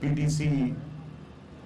PTC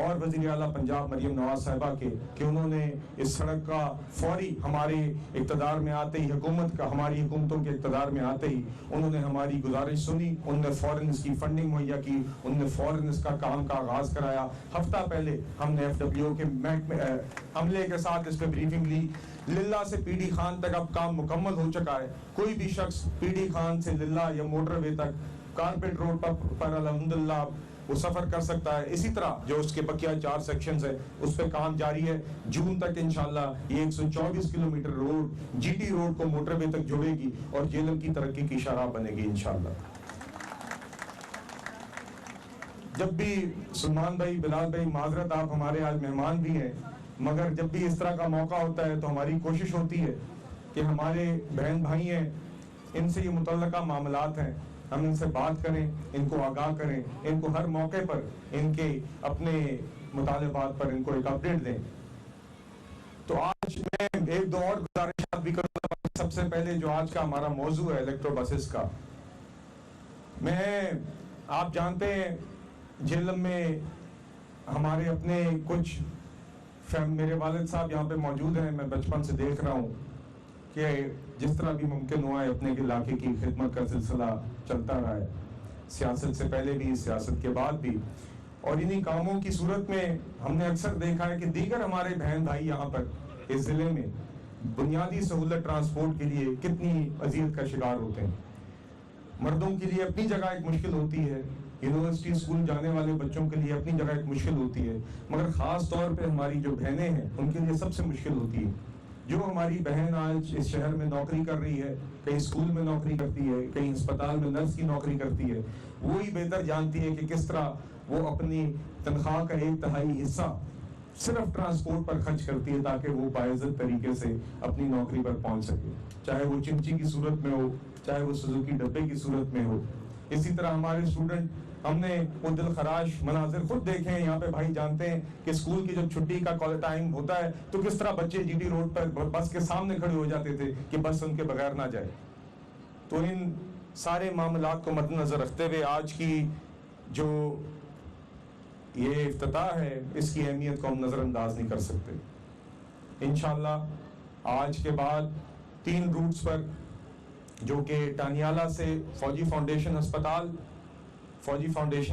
اور وزیر اعلیٰ پنجاب مریم نواز صاحبہ کے کہ انہوں نے اس سڑک کا فوری ہمارے اقتدار میں آتے ہی ہماری حکومتوں کے اقتدار میں آتے ہی انہوں نے ہماری گزارش سنی، انہوں نے فوراً اس کی فنڈنگ مہیا کی، انہوں نے فوراً اس کا کام کا آغاز کرایا۔ ہفتہ پہلے ہم نے FWO کے عملے کے ساتھ اس پہ بریفنگ لی۔ للہ سے پی ڈی خان تک اب کام مکمل ہو چکا ہے۔ کوئی بھی شخص پی ڈی خان سے للہ یا موٹر وے تک کارپیٹ روڈ پر الحمدللہ وہ سفر کر سکتا ہے۔ اسی طرح جو اس کے بقیہ 4 سیکشنز ہیں اس پہ کام جاری ہے۔ جون تک انشاءاللہ یہ 124 kilometre road G T road کو موٹر وے تک جوڑے گی اور جہلم کی ترقی کی شاہراہ بنے گی انشاءاللہ۔ جب بھی سلمان بھائی، بلال بھائی، معذرت آپ ہمارے آج مہمان بھی ہیں، مگر جب بھی اس طرح کا موقع ہوتا ہے تو ہماری کوشش ہوتی ہے کہ ہمارے بہن بھائی ہیں، ان سے یہ متعلقہ معاملات ہیں، ہم ان سے بات کریں، ان کو آگاہ کریں، ان کو ہر موقع پر ان کے اپنے مطالبات پر ان کو ایک اپڈیٹ دیں۔ تو آج میں ایک دو اور گزارشات بھی کروں گا۔ سب سے پہلے جو آج کا ہمارا موضوع ہے الیکٹرو بسز کا، آپ جانتے ہیں جہلم میں ہمارے اپنے کچھ میرے والد صاحب یہاں پہ موجود ہیں، میں بچپن سے دیکھ رہا ہوں کہ جس طرح بھی ممکن ہوا ہے اپنے علاقے کی خدمت کا سلسلہ چلتا رہا ہے، سیاست سے پہلے بھی، سیاست کے بعد بھی، اور انہی کاموں کی صورت میں ہم نے اکثر دیکھا ہے کہ دیگر ہمارے بہن بھائی یہاں پر اس ضلع میں بنیادی سہولت ٹرانسپورٹ کے لیے کتنی اذیت کا شکار ہوتے ہیں۔ مردوں کے لیے اپنی جگہ ایک مشکل ہوتی ہے، یونیورسٹی اسکول جانے والے بچوں کے لیے اپنی جگہ ایک مشکل ہوتی ہے، مگر خاص طور پہ ہماری جو بہنیں ہیں ان کے لیے سب سے مشکل ہوتی ہے۔ جو ہماری بہن آج اس شہر میں نوکری کر رہی ہے، کہیں اسکول میں نوکری کرتی ہے، کہیں اسپتال میں نرس کی نوکری کرتی ہے، وہی بہتر جانتی ہے کہ کس طرح وہ اپنی تنخواہ کا 1/3 حصہ صرف ٹرانسپورٹ پر خرچ کرتی ہے تاکہ وہ باعزت طریقے سے اپنی نوکری پر پہنچ سکے، چاہے وہ چمچی کی صورت میں ہو، چاہے وہ سوزوکی ڈبے کی صورت میں ہو۔ اسی طرح ہمارے اسٹوڈنٹ، ہم نے وہ دل خراش مناظر خود دیکھے ہیں یہاں پہ، بھائی جانتے ہیں کہ اسکول کی جب چھٹی کا ٹائم ہوتا ہے تو کس طرح بچے جی ٹی روڈ پر بس کے سامنے کھڑے ہو جاتے تھے کہ بس ان کے بغیر نہ جائے۔ تو ان سارے معاملات کو مد نظر رکھتے ہوئے آج کی جو یہ افتتاح ہے اس کی اہمیت کو ہم نظر انداز نہیں کر سکتے۔ انشاءاللہ آج کے بعد 3 روٹس پر، جو کہ ٹانیالہ سے فوجی فاؤنڈیشن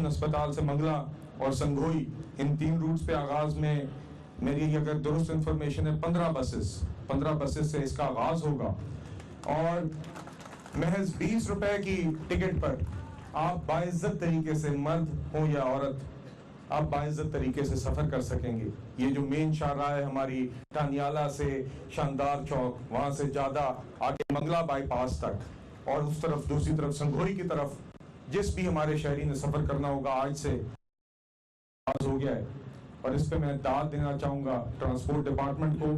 ہسپتال سے منگلا اور سنگھوئی، ان 3 روٹس پہ آغاز میں میری اگر درست انفارمیشن ہے 15 بسز سے اس کا آغاز ہوگا، اور محض 20 روپے کی ٹکٹ پر آپ باعزت طریقے سے، مرد ہو یا عورت، آپ باعزت طریقے سے سفر کر سکیں گے۔ یہ جو مین شاہراہ ہے ہماری ٹانیالہ سے شاندار چوک، وہاں سے زیادہ آگے منگلا بائی پاس تک، اور اس طرف دوسری طرف سنگھوئی کی طرف جس بھی ہمارے شہری نے سفر کرنا ہوگا آج سے آغاز ہو گیا ہے۔ اور اس پہ میں داد دینا چاہوں گا ٹرانسپورٹ ڈپارٹمنٹ کو۔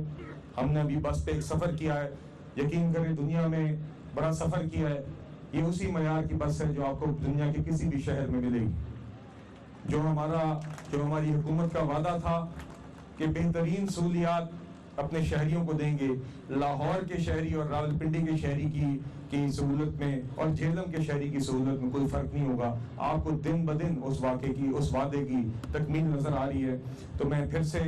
ہم نے ابھی بس پہ ایک سفر کیا ہے، یقین کریں دنیا میں بڑا سفر کیا ہے، یہ اسی معیار کی بس ہے جو آپ کو دنیا کے کسی بھی شہر میں ملے گی۔ جو ہماری حکومت کا وعدہ تھا کہ بہترین سہولیات اپنے شہریوں کو دیں گے، لاہور کے شہری اور راولپنڈی کے شہری کی سہولت میں اور جہلم کے شہری کی سہولت میں کوئی فرق نہیں ہوگا۔ آپ کو دن بدن اس وعدے کی تکمیل نظر آ رہی ہے۔ تو میں پھر سے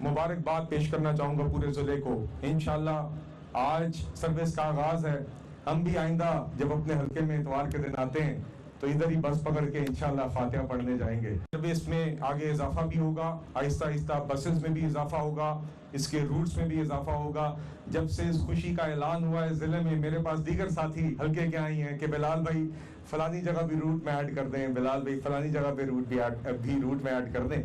مبارکباد پیش کرنا چاہوں گا پورے ضلع کو۔ انشاءاللہ آج سروس کا آغاز ہے، ہم بھی آئندہ جب اپنے حلقے میں اتوار کے دن آتے ہیں تو ادھر ہی بس پکڑ کے انشاءاللہ فاتحہ پڑھنے جائیں گے۔ سروس میں آگے اضافہ بھی ہوگا، آہستہ آہستہ بسز میں بھی اضافہ ہوگا، اس کے روٹس میں بھی اضافہ ہوگا۔ جب سے اس خوشی کا اعلان ہوا ہے ضلع میں، میرے پاس دیگر ساتھی حلقے کے آئی ہیں کہ بلال بھائی فلانی جگہ بھی روٹ میں ایڈ کر دیں، بلال بھائی فلانی جگہ پہ روٹ میں ایڈ کر دیں۔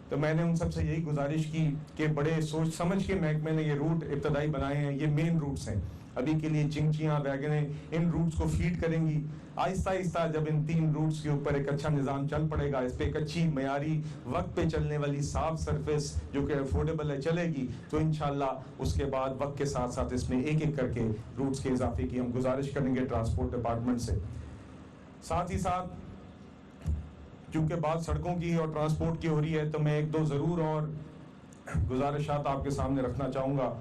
تو میں نے ان سب سے یہی گزارش کی کہ بڑے سوچ سمجھ کے محکمے نے یہ روٹ ابتدائی بنائے ہیں، یہ مین روٹس ہیں۔ ابھی کے لیے چنگچیاں، ویگنیں ان روٹس کو فیڈ کریں گی۔ آہستہ آہستہ جب ان 3 روٹس کے اوپر ایک اچھا نظام چل پڑے گا، اس پہ ایک اچھی معیاری وقت پہ چلنے والی صاف سرفیس جو کہ افورڈیبل ہے چلے گی، تو انشاءاللہ اس کے بعد وقت کے ساتھ ساتھ اس میں ایک ایک کر کے روٹس کے اضافے کی ہم گزارش کریں گے ٹرانسپورٹ ڈپارٹمنٹ سے۔ ساتھ ہی ساتھ چونکہ بات سڑکوں کی اور ٹرانسپورٹ کی ہو رہی ہے تو میں 1-2 ضرور اور گزارشات آپ کے سامنے رکھنا چاہوں گا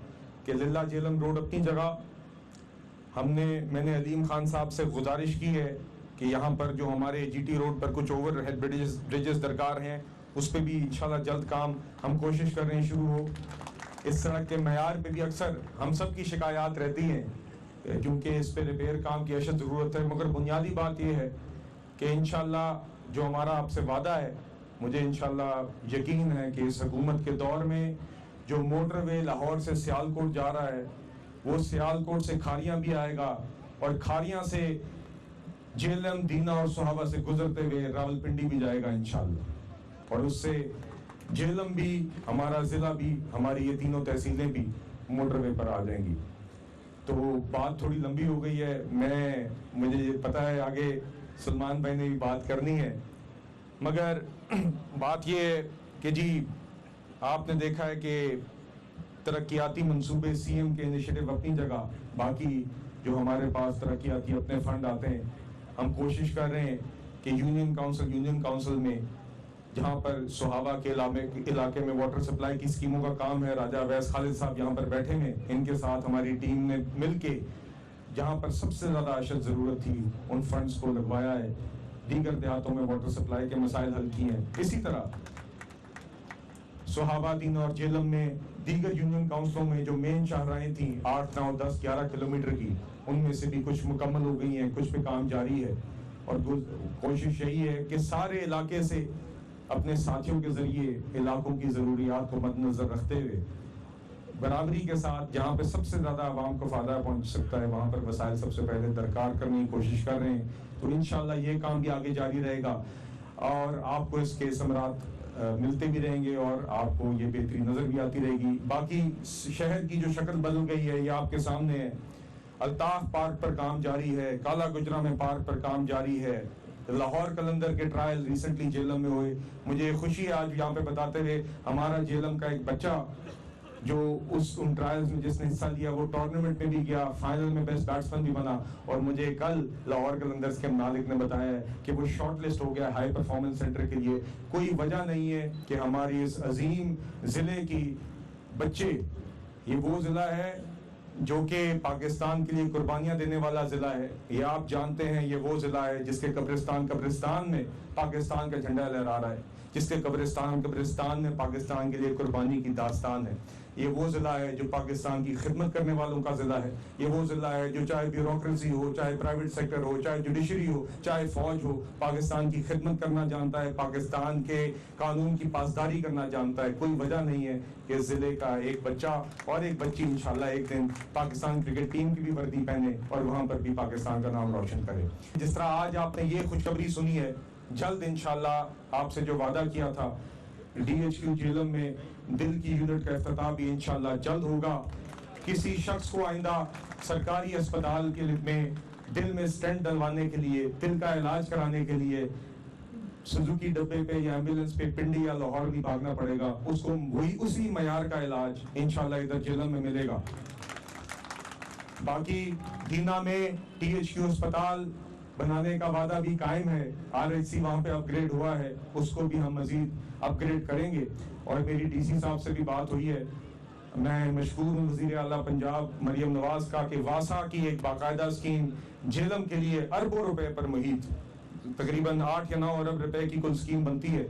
کہ للہ جہلم روڈ اپنی جگہ، میں نے علیم خان صاحب سے گزارش کی ہے کہ یہاں پر جو ہمارے جی ٹی روڈ پر کچھ اوور ہیڈ بریجز درکار ہیں اس پہ بھی انشاءاللہ جلد کام ہم کوشش کر رہے ہیں شروع ہو. اس سڑک کے معیار پہ بھی اکثر ہم سب کی شکایات رہتی ہیں کیونکہ اس پہ ریپیئر کام کی اشد ضرورت ہے, مگر بنیادی بات یہ ہے کہ انشاءاللہ جو ہمارا آپ سے وعدہ ہے, مجھے انشاءاللہ یقین ہے کہ اس حکومت کے دور میں جو موٹر وے لاہور سے سیالکوٹ جا رہا ہے وہ سیالکوٹ سے کھاریاں بھی آئے گا اور کھاریاں سے جہلم, دینا اور صحابہ سے گزرتے ہوئے راولپنڈی بھی جائے گا انشاءاللہ, اور اس سے جہلم بھی, ہمارا ضلع بھی, ہماری یہ تینوں تحصیلیں بھی موٹر وے پر آ جائیں گی. تو بات تھوڑی لمبی ہو گئی ہے, مجھے پتا ہے آگے سلمان بھائی نے بھی بات کرنی ہے, مگر بات یہ ہے کہ جی آپ نے دیکھا ہے کہ ترقیاتی منصوبے سی ایم کے انیشیٹو اپنی جگہ, باقی جو ہمارے پاس ترقیاتی اپنے فنڈ آتے ہیں, ہم کوشش کر رہے ہیں کہ یونین کاؤنسل میں جہاں پر صحابہ کے علاقے میں واٹر سپلائی کی اسکیموں کا کام ہے, راجہ ویس خالد صاحب یہاں پر بیٹھے ہیں, ان کے ساتھ ہماری ٹیم نے مل کے جہاں پر سب سے زیادہ اشد ضرورت تھی ان فنڈز کو لگوایا ہے, دیگر دیہاتوں میں واٹر سپلائی کے مسائل حل کیے ہیں. اسی طرح صحابہ, دینا اور جہلم میں دیگر یونین کاؤنسلوں میں جو مین شاہراہیں تھیں 8, 9, 10, 11 کلومیٹر کی, ان میں سے بھی کچھ مکمل ہو گئی ہیں, کچھ پہ کام جاری ہے, اور کوشش یہی ہے کہ سارے علاقے سے اپنے ساتھیوں کے ذریعے علاقوں کی ضروریات کو مد نظر رکھتے ہوئے برابری کے ساتھ جہاں پہ سب سے زیادہ عوام کو فائدہ پہنچ سکتا ہے وہاں پر وسائل سب سے پہلے درکار کرنے کی کوشش کر رہے ہیں. تو انشاءاللہ یہ کام بھی آگے جاری رہے گا اور آپ کو اس کے ثمرات ملتے بھی رہیں گے اور آپ کو یہ بہتری نظر بھی آتی رہے گی. باقی شہر کی جو شکل بدل گئی ہے یہ آپ کے سامنے ہے. الطاف پارک پر کام جاری ہے, کالا گجرا میں پارک پر کام جاری ہے, لاہور قلندر کے ٹرائل ریسنٹلی جہلم میں ہوئے. مجھے خوشی ہے آج یہاں پہ بتاتے ہوئے ہمارا جہلم کا ایک بچہ جو ان ٹرائلز میں جس نے حصہ لیا وہ ٹورنامنٹ میں بھی گیا, فائنل میں بیسٹ بیٹسمین بھی بنا, اور مجھے کل لاہور قلندرز کے مالک نے بتایا ہے کہ وہ شارٹ لسٹ ہو گیا ہائی پرفارمنس سینٹر کے لیے. کوئی وجہ نہیں ہے کہ ہماری اس عظیم ضلع کی بچے, یہ وہ ضلع ہے جو کہ پاکستان کے لیے قربانیاں دینے والا ضلع ہے. یہ آپ جانتے ہیں یہ وہ ضلع ہے جس کے قبرستان میں پاکستان کا جھنڈا لہرا رہا ہے, جس کے قبرستان میں پاکستان کے لیے قربانی کی داستان ہے. یہ وہ ضلع ہے جو پاکستان کی خدمت کرنے والوں کا ضلع ہے. یہ وہ ضلع ہے جو چاہے بیوروکریسی ہو, چاہے پرائیویٹ سیکٹر ہو, چاہے جوڈیشری ہو, چاہے فوج ہو, پاکستان کی خدمت کرنا جانتا ہے, پاکستان کے قانون کی پاسداری کرنا جانتا ہے. کوئی وجہ نہیں ہے کہ اس ضلع کا ایک بچہ اور ایک بچی انشاءاللہ ایک دن پاکستان کرکٹ ٹیم کی بھی وردی پہنے اور وہاں پر بھی پاکستان کا نام روشن کرے. جس طرح آج آپ نے یہ خوشخبری سنی ہے, جلد انشاءاللہ آپ سے جو وعدہ کیا تھا DHQ جہلم میں دل کی یونٹ کا افتتاح بھی انشاءاللہ جلد ہوگا. کسی شخص کو آئندہ سرکاری اسپتال کے میں دل میں سٹینٹ ڈلوانے کے لیے, دل کا علاج کرانے کے لیے سزوکی ڈبے پہ یا ایمبولینس پہ پنڈی یا لاہور بھی بھاگنا پڑے گا, اس کو وہی اسی معیار کا علاج انشاءاللہ ادھر جہلم میں ملے گا. باقی دینا میں DHQ اسپتال بنانے کا وعدہ بھی قائم ہے. RHC وہاں پہ اپ گریڈ ہوا ہے, اس کو بھی ہم مزید اپ گریڈ کریں گے. اور میری DC صاحب سے بھی بات ہوئی ہے, میں مشکور ہوں وزیر اعلیٰ پنجاب مریم نواز کا کہ واسا کی ایک باقاعدہ اسکیم جہلم کے لیے اربوں روپے پر محیط, تقریباً 8 یا 9 ارب روپے کی کل اسکیم بنتی ہے,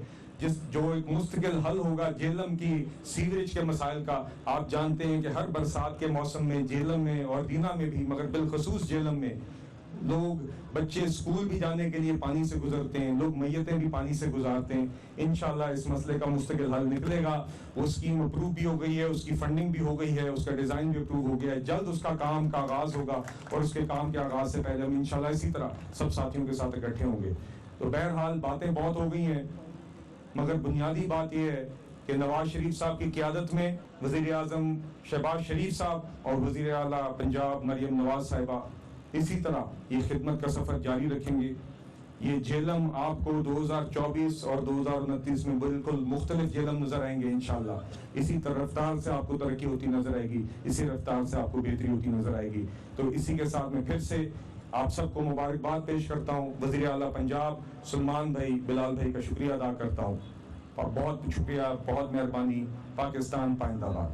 جو ایک مستقل حل ہوگا جہلم کی سیوریج کے مسائل کا. آپ جانتے ہیں کہ ہر برسات کے موسم میں جہلم میں اور دینا میں بھی, مگر بالخصوص جہلم میں لوگ بچے اسکول بھی جانے کے لیے پانی سے گزرتے ہیں, لوگ میتیں بھی پانی سے گزارتے ہیں. انشاءاللہ اس مسئلے کا مستقل حل نکلے گا. وہ اسکیم اپروو بھی ہو گئی ہے, اس کی فنڈنگ بھی ہو گئی ہے, اس کا ڈیزائن بھی اپروو ہو گیا ہے. جلد اس کا کام کا آغاز ہوگا اور اس کے کام کے آغاز سے پہلے ہم انشاءاللہ اسی طرح سب ساتھیوں کے ساتھ اکٹھے ہوں گے. تو بہرحال باتیں بہت ہو گئی ہیں, مگر بنیادی بات یہ ہے کہ نواز شریف صاحب کی قیادت میں وزیر اعظم شہباز شریف صاحب اور وزیر اعلیٰ پنجاب مریم نواز صاحبہ اسی طرح یہ خدمت کا سفر جاری رکھیں گے. یہ جہلم آپ کو 2024 اور 2029 میں بالکل مختلف جہلم نظر آئیں گے انشاءاللہ. اسی رفتار سے آپ کو ترقی ہوتی نظر آئے گی, اسی رفتار سے آپ کو بہتری ہوتی نظر آئے گی. تو اسی کے ساتھ میں پھر سے آپ سب کو مبارکباد پیش کرتا ہوں. وزیر اعلیٰ پنجاب سلمان بھائی, بلال بھائی کا شکریہ ادا کرتا ہوں, اور بہت شکریہ, بہت مہربانی. پاکستان پائندہ باد.